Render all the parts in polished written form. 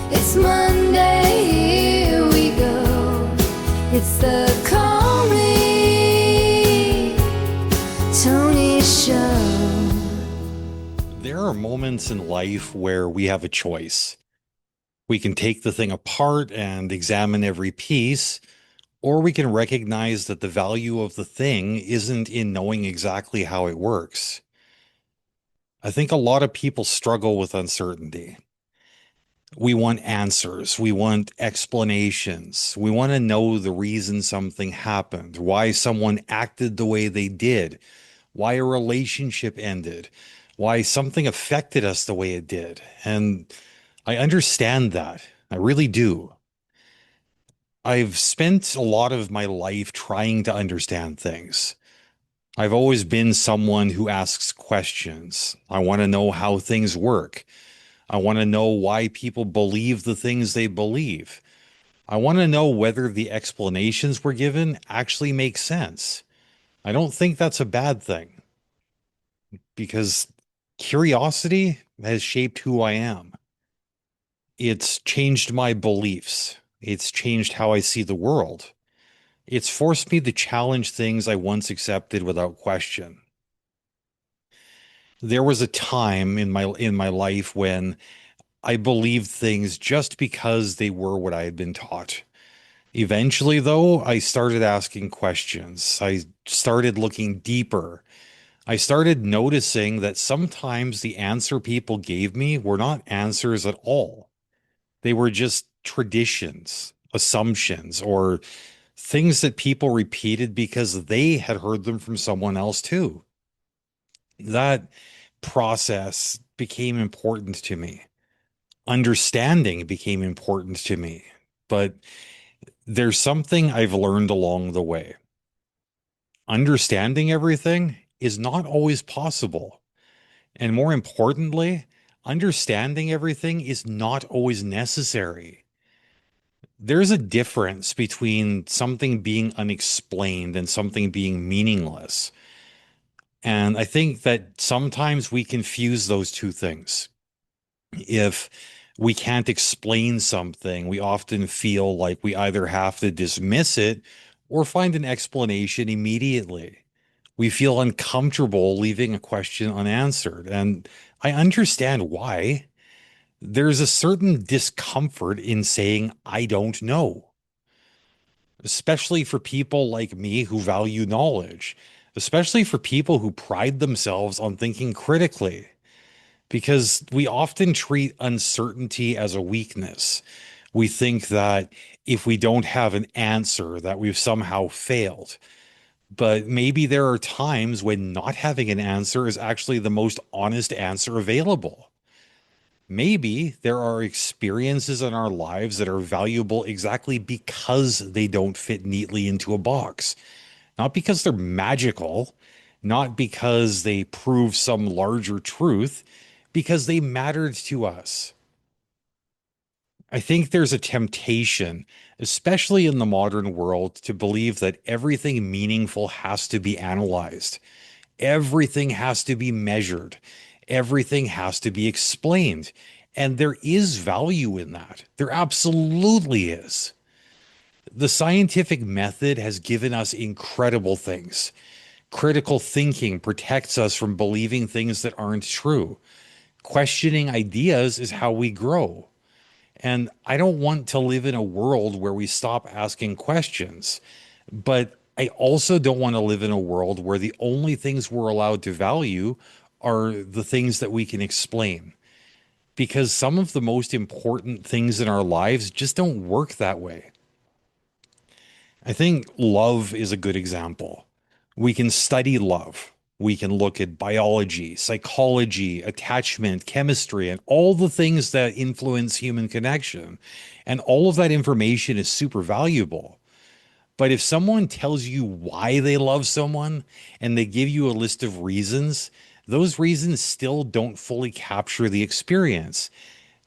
It's Monday, here we go. It's the Call Me Tony Show. There are moments in life where we have a choice. We can take the thing apart and examine every piece, or we can recognize that the value of the thing isn't in knowing exactly how it works. I think a lot of people struggle with uncertainty. We want answers. We want explanations. We want to know the reason something happened, why someone acted the way they did, why a relationship ended, why something affected us the way it did. And I understand that. I really do. I've spent a lot of my life trying to understand things. I've always been someone who asks questions. I want to know how things work. I want to know why people believe the things they believe. I want to know whether the explanations we're given actually make sense. I don't think that's a bad thing because curiosity has shaped who I am. It's changed my beliefs. It's changed how I see the world. It's forced me to challenge things I once accepted without question. There was a time in my life when I believed things just because they were what I had been taught. Eventually, though, I started asking questions. I started looking deeper. I started noticing that sometimes the answer people gave me were not answers at all. They were just traditions, assumptions, or things that people repeated because they had heard them from someone else too. That process became important to me. Understanding became important to me. But there's something I've learned along the way. Understanding everything is not always possible. And more importantly, understanding everything is not always necessary. There's a difference between something being unexplained and something being meaningless. And I think that sometimes we confuse those two things. If we can't explain something, we often feel like we either have to dismiss it or find an explanation immediately. We feel uncomfortable leaving a question unanswered. And I understand why. There's a certain discomfort in saying, I don't know, especially for people like me who value knowledge, especially for people who pride themselves on thinking critically, because we often treat uncertainty as a weakness. We think that if we don't have an answer, that we've somehow failed. But maybe there are times when not having an answer is actually the most honest answer available. Maybe there are experiences in our lives that are valuable exactly because they don't fit neatly into a box, not because they're magical, not because they prove some larger truth, because they mattered to us. I think there's a temptation, especially in the modern world, to believe that everything meaningful has to be analyzed. Everything has to be measured. Everything has to be explained. And there is value in that. There absolutely is. The scientific method has given us incredible things. Critical thinking protects us from believing things that aren't true. Questioning ideas is how we grow. And I don't want to live in a world where we stop asking questions, but I also don't want to live in a world where the only things we're allowed to value are the things that we can explain. Because some of the most important things in our lives just don't work that way. I think love is a good example. We can study love. We can look at biology, psychology, attachment, chemistry, and all the things that influence human connection. And all of that information is super valuable. But if someone tells you why they love someone and they give you a list of reasons, those reasons still don't fully capture the experience.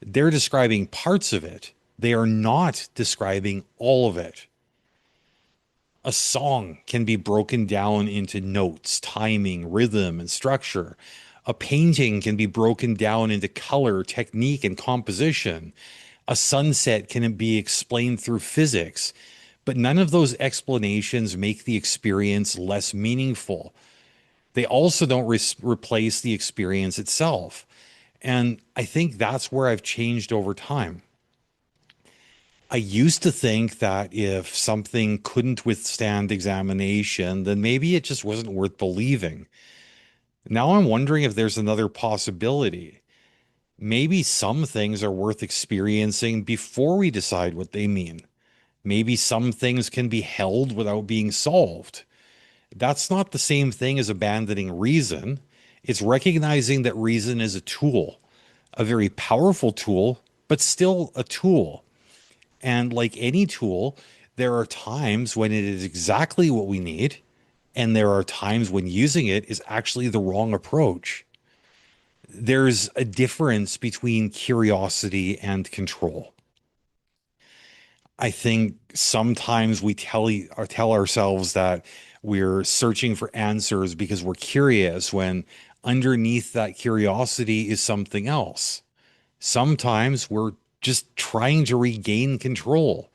They're describing parts of it. They are not describing all of it. A song can be broken down into notes, timing, rhythm, and structure. A painting can be broken down into color, technique, and composition. A sunset can be explained through physics, but none of those explanations make the experience less meaningful. They also don't replace the experience itself. And I think that's where I've changed over time. I used to think that if something couldn't withstand examination, then maybe it just wasn't worth believing. Now I'm wondering if there's another possibility. Maybe some things are worth experiencing before we decide what they mean. Maybe some things can be held without being solved. That's not the same thing as abandoning reason. It's recognizing that reason is a tool, a very powerful tool, but still a tool. And like any tool, there are times when it is exactly what we need, and there are times when using it is actually the wrong approach. There's a difference between curiosity and control. I think sometimes we or tell ourselves that we're searching for answers because we're curious when underneath that curiosity is something else. Sometimes we're just trying to regain control.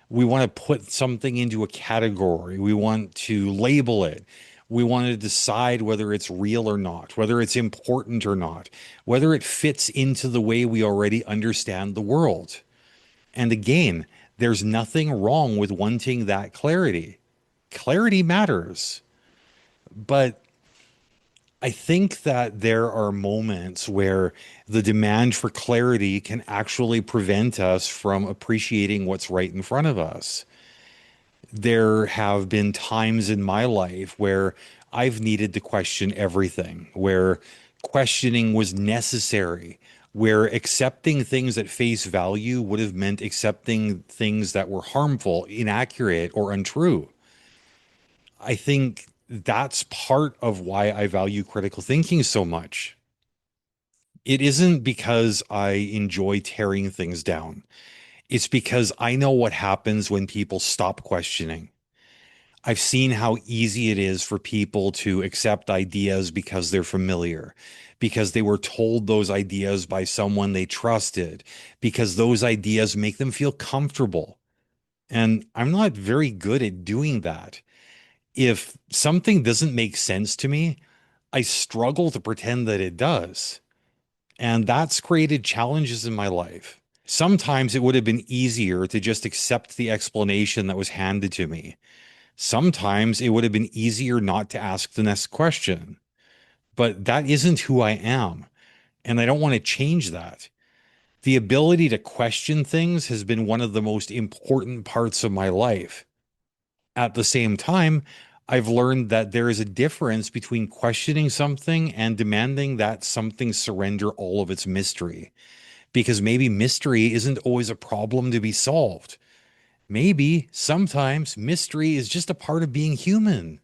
We want to put something into a category. We want to label it. We want to decide whether it's real or not, whether it's important or not, whether it fits into the way we already understand the world. And again, there's nothing wrong with wanting that clarity. Clarity matters. But I think that there are moments where the demand for clarity can actually prevent us from appreciating what's right in front of us. There have been times in my life where I've needed to question everything, where questioning was necessary, where accepting things at face value would have meant accepting things that were harmful, inaccurate, or untrue. I think that's part of why I value critical thinking so much. It isn't because I enjoy tearing things down. It's because I know what happens when people stop questioning. I've seen how easy it is for people to accept ideas because they're familiar, because they were told those ideas by someone they trusted, because those ideas make them feel comfortable. And I'm not very good at doing that. If something doesn't make sense to me, I struggle to pretend that it does. And that's created challenges in my life. Sometimes it would have been easier to just accept the explanation that was handed to me. Sometimes it would have been easier not to ask the next question, but that isn't who I am. And I don't want to change that. The ability to question things has been one of the most important parts of my life. At the same time, I've learned that there is a difference between questioning something and demanding that something surrender all of its mystery. Because maybe mystery isn't always a problem to be solved. Maybe sometimes mystery is just a part of being human.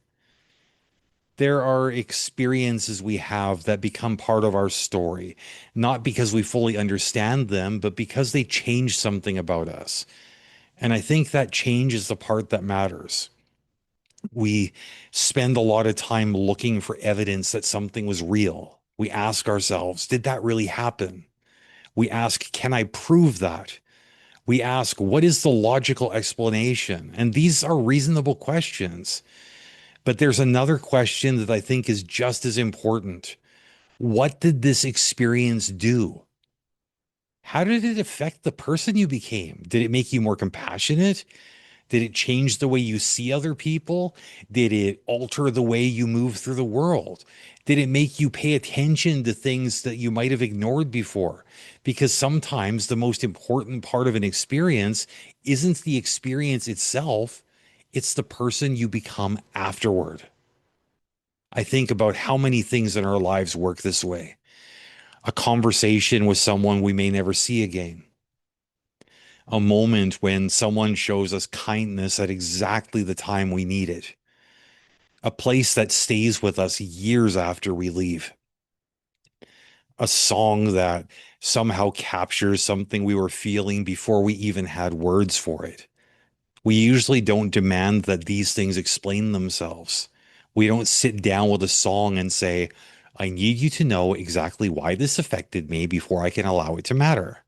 There are experiences we have that become part of our story, not because we fully understand them, but because they change something about us. And I think that change is the part that matters. We spend a lot of time looking for evidence that something was real. We ask ourselves, did that really happen? We ask, can I prove that? We ask, what is the logical explanation? And these are reasonable questions. But there's another question that I think is just as important. What did this experience do? How did it affect the person you became? Did it make you more compassionate? Did it change the way you see other people? Did it alter the way you move through the world? Did it make you pay attention to things that you might have ignored before? Because sometimes the most important part of an experience isn't the experience itself, it's the person you become afterward. I think about how many things in our lives work this way. A conversation with someone we may never see again. A moment when someone shows us kindness at exactly the time we need it. A place that stays with us years after we leave. A song that somehow captures something we were feeling before we even had words for it. We usually don't demand that these things explain themselves. We don't sit down with a song and say, I need you to know exactly why this affected me before I can allow it to matter.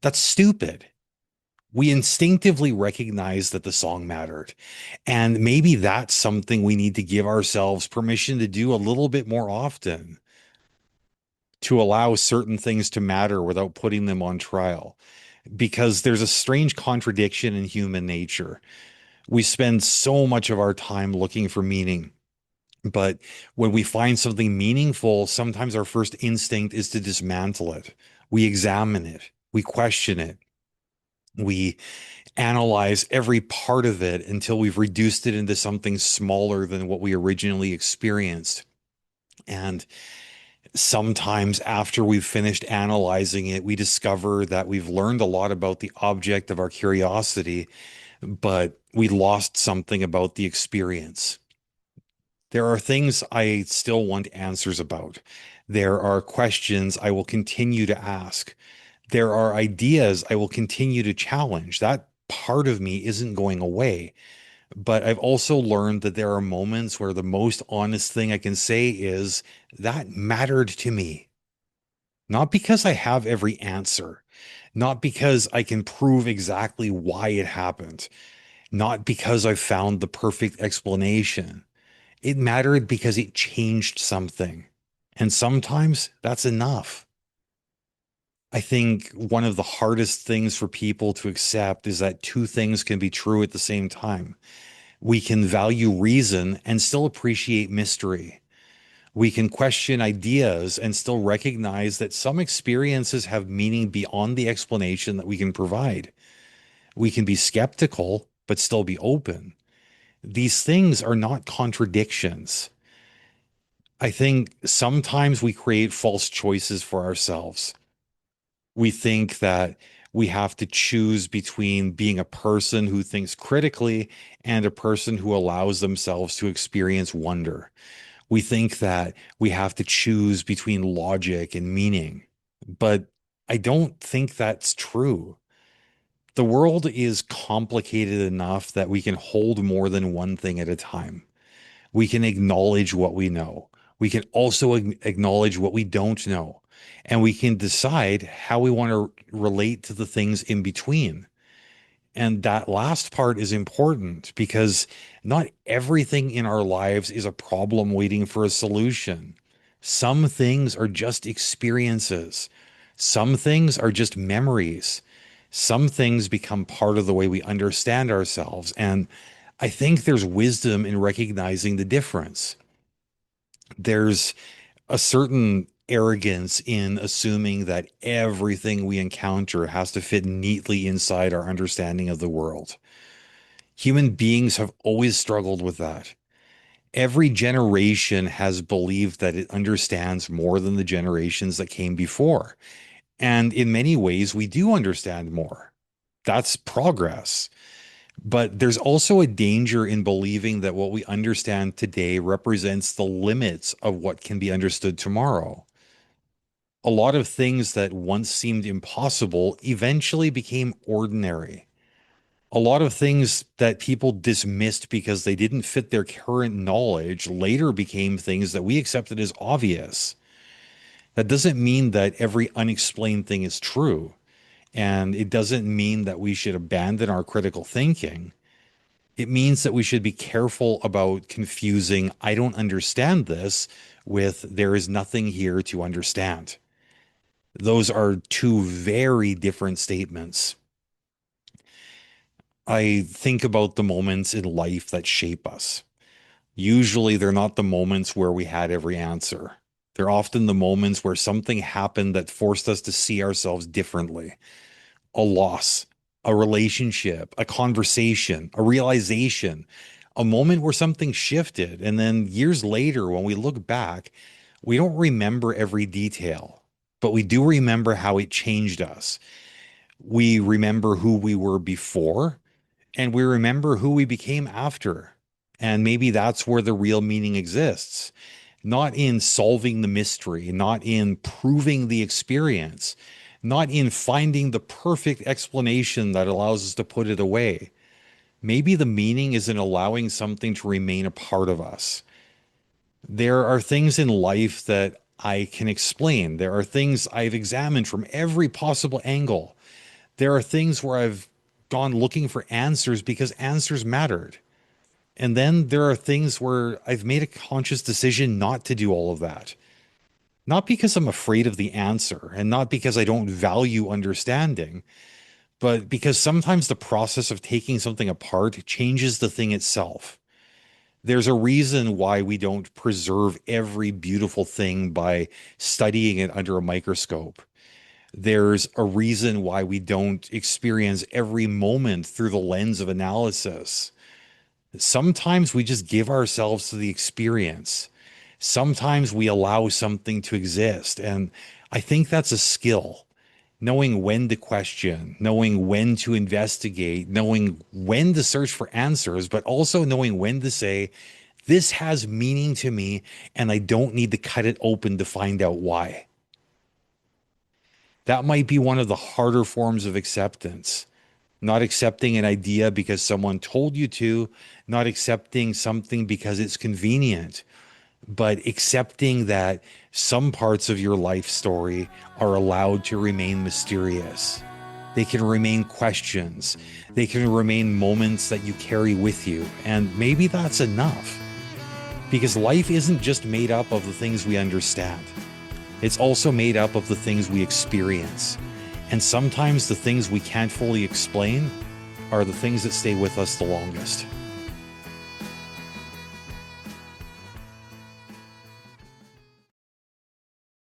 That's stupid. We instinctively recognize that the song mattered. And maybe that's something we need to give ourselves permission to do a little bit more often, to allow certain things to matter without putting them on trial. Because there's a strange contradiction in human nature. We spend so much of our time looking for meaning. But when we find something meaningful, sometimes our first instinct is to dismantle it. We examine it, we question it, we analyze every part of it until we've reduced it into something smaller than what we originally experienced. And sometimes after we've finished analyzing it, we discover that we've learned a lot about the object of our curiosity, but we lost something about the experience. There are things I still want answers about. There are questions I will continue to ask. There are ideas I will continue to challenge. That part of me isn't going away. But I've also learned that there are moments where the most honest thing I can say is that mattered to me. Not because I have every answer, not because I can prove exactly why it happened, not because I found the perfect explanation. It mattered because it changed something. And sometimes that's enough. I think one of the hardest things for people to accept is that two things can be true at the same time. We can value reason and still appreciate mystery. We can question ideas and still recognize that some experiences have meaning beyond the explanation that we can provide. We can be skeptical, but still be open. These things are not contradictions. I think sometimes we create false choices for ourselves. We think that we have to choose between being a person who thinks critically and a person who allows themselves to experience wonder. We think that we have to choose between logic and meaning, but I don't think that's true. The world is complicated enough that we can hold more than one thing at a time. We can acknowledge what we know. We can also acknowledge what we don't know. And we can decide how we want to relate to the things in between. And that last part is important because not everything in our lives is a problem waiting for a solution. Some things are just experiences. Some things are just memories. Some things become part of the way we understand ourselves. And I think there's wisdom in recognizing the difference. There's a certain arrogance in assuming that everything we encounter has to fit neatly inside our understanding of the world. Human beings have always struggled with that. Every generation has believed that it understands more than the generations that came before. And in many ways, we do understand more. That's progress. But there's also a danger in believing that what we understand today represents the limits of what can be understood tomorrow. A lot of things that once seemed impossible eventually became ordinary. A lot of things that people dismissed because they didn't fit their current knowledge later became things that we accepted as obvious. That doesn't mean that every unexplained thing is true. And it doesn't mean that we should abandon our critical thinking. It means that we should be careful about confusing, I don't understand this, with there is nothing here to understand. Those are two very different statements. I think about the moments in life that shape us. Usually, they're not the moments where we had every answer. They're often the moments where something happened that forced us to see ourselves differently. A loss, a relationship, a conversation, a realization, a moment where something shifted. And then years later, when we look back, we don't remember every detail, but we do remember how it changed us. We remember who we were before, and we remember who we became after. And maybe that's where the real meaning exists. Not in solving the mystery, not in proving the experience, not in finding the perfect explanation that allows us to put it away. Maybe the meaning is in allowing something to remain a part of us. There are things in life that I can explain. There are things I've examined from every possible angle. There are things where I've gone looking for answers because answers mattered. And then there are things where I've made a conscious decision not to do all of that. Not because I'm afraid of the answer and not because I don't value understanding, but because sometimes the process of taking something apart changes the thing itself. There's a reason why we don't preserve every beautiful thing by studying it under a microscope. There's a reason why we don't experience every moment through the lens of analysis. Sometimes we just give ourselves to the experience. Sometimes we allow something to exist. And I think that's a skill. Knowing when to question, knowing when to investigate, knowing when to search for answers, but also knowing when to say, this has meaning to me, and I don't need to cut it open to find out why. That might be one of the harder forms of acceptance. Not accepting an idea because someone told you to, not accepting something because it's convenient, but accepting that some parts of your life story are allowed to remain mysterious. They can remain questions. They can remain moments that you carry with you. And maybe that's enough. Because life isn't just made up of the things we understand. It's also made up of the things we experience. And sometimes the things we can't fully explain are the things that stay with us the longest.